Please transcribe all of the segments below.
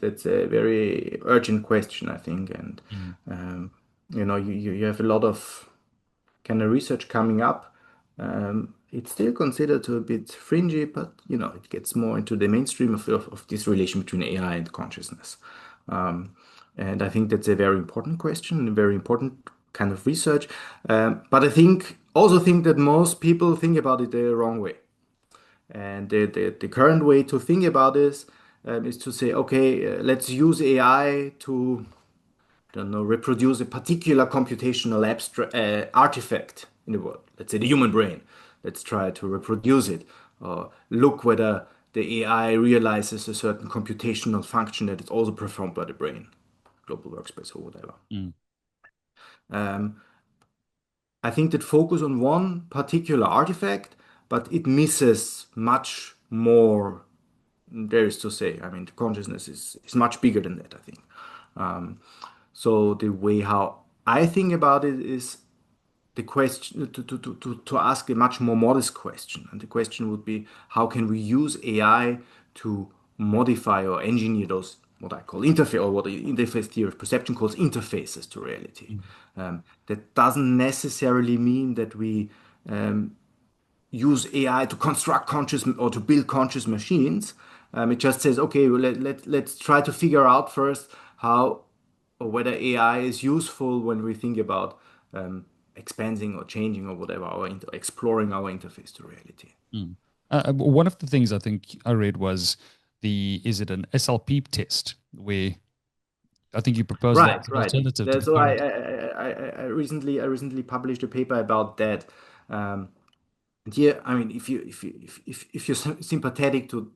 that's a very urgent question, I think, and Mm. you have a lot of kind of research coming up. It's still considered to a bit fringy, but it gets more into the mainstream of this relation between AI and consciousness. Um, and I think that's a very important question, a very important kind of research. But I think that most people think about it the wrong way. And the current way to think about this is to say, okay, let's use AI to, I don't know, reproduce a particular computational artifact in the world. Let's say the human brain. Let's try to reproduce it, or look whether the AI realizes a certain computational function that is also performed by the brain, global workspace or whatever. Mm. Um, I think that focus on one particular artifact, but it misses much more there is to say. I mean, consciousness is much bigger than that, I think. So the way how I think about it is the question to ask a much more modest question. And the question would be, how can we use AI to modify or engineer those what I call interface or what the interface theory of perception calls interfaces to reality. Mm. That doesn't necessarily mean that we use AI to construct conscious or to build conscious machines. It just says, okay, well, let's try to figure out first how or whether AI is useful when we think about expanding or changing or whatever, exploring our interface to reality. Mm. One of the things I think I read was is it an SLP test where I think you propose that Right, as an right. alternative to the That's why current. I recently published a paper about that. And here, I mean, if you're sympathetic to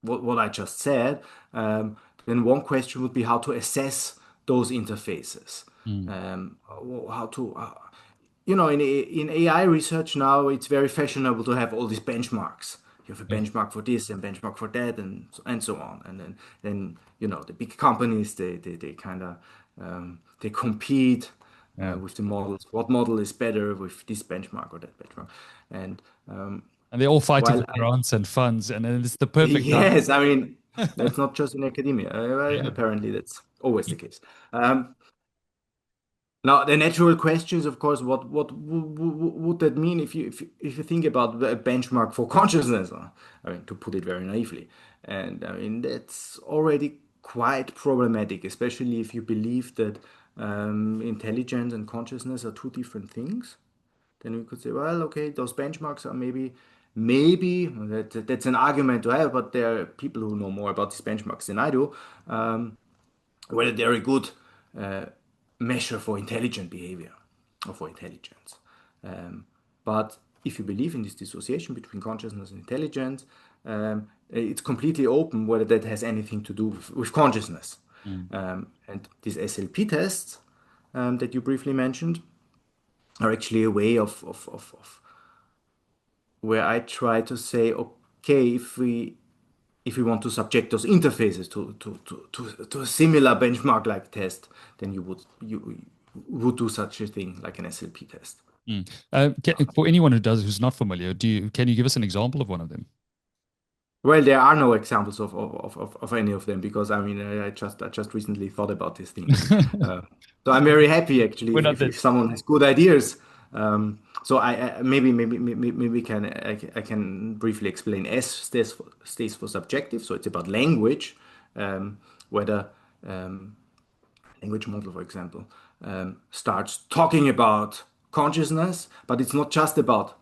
what I just said, then one question would be how to assess those interfaces. Mm. How to, in AI research now, it's very fashionable to have all these benchmarks. You have a Yeah. benchmark for this and benchmark for that, and so on. And then the big companies they kind of they compete Yeah. with the models. What model is better with this benchmark or that benchmark? And And they're all fighting while for grants and funds, and then it's the perfect time. yes, I mean, that's not just in academia. Well, Yeah. apparently, that's always the case. Um, Now, the natural question is, of course, would that mean if you think about a benchmark for consciousness? I mean, to put it very naively, and I mean that's already quite problematic, especially if you believe that intelligence and consciousness are two different things. Then we could say, well, okay, those benchmarks are maybe that's an argument to have, but there are people who know more about these benchmarks than I do. Whether they're a good uh, measure for intelligent behavior or for intelligence. But if you believe in this dissociation between consciousness and intelligence, it's completely open whether that has anything to do with consciousness. Mm. And these SLP tests that you briefly mentioned are actually a way of where I try to say, okay, if we want to subject those interfaces to a similar benchmark like test, then you would do such a thing like an SLP test. Mm. For anyone who's not familiar, can you give us an example of one of them? Well, there are no examples of any of them because I mean I just recently thought about these things. Uh, so I'm very happy actually We're if, not if, that. if someone has good ideas. So maybe I can briefly explain. S stays for subjective, so it's about language, whether um, language model, for example, starts talking about consciousness, but it's not just about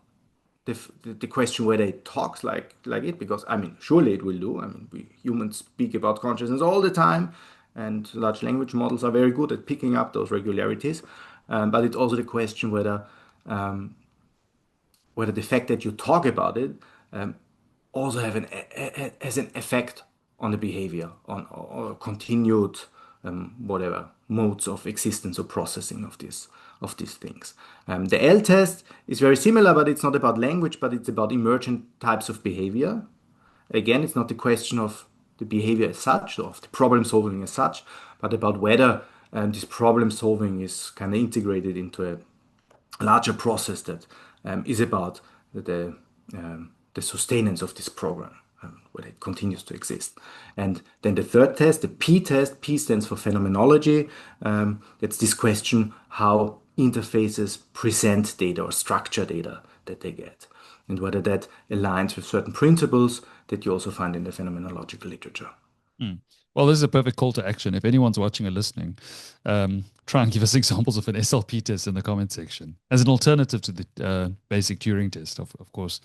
the question whether it talks like it, because I mean, surely it will do. I mean, we humans speak about consciousness all the time, and large language models are very good at picking up those regularities. But it's also the question whether the fact that you talk about it also has an effect on the behavior, on or continued whatever modes of existence or processing of these things. The L test is very similar, but it's not about language, but it's about emergent types of behavior. Again, it's not the question of the behavior as such, or of the problem solving as such, but about whether this problem solving is kind of integrated into a larger process that is about the sustenance of this program. whether it continues to exist. And then the third test, the P test, P stands for phenomenology. It's this question how interfaces present data or structure data that they get, and whether that aligns with certain principles that you also find in the phenomenological literature. Well, this is a perfect call to action. If anyone's watching or listening, try and give us examples of an SLP test in the comment section as an alternative to the basic Turing test, of course.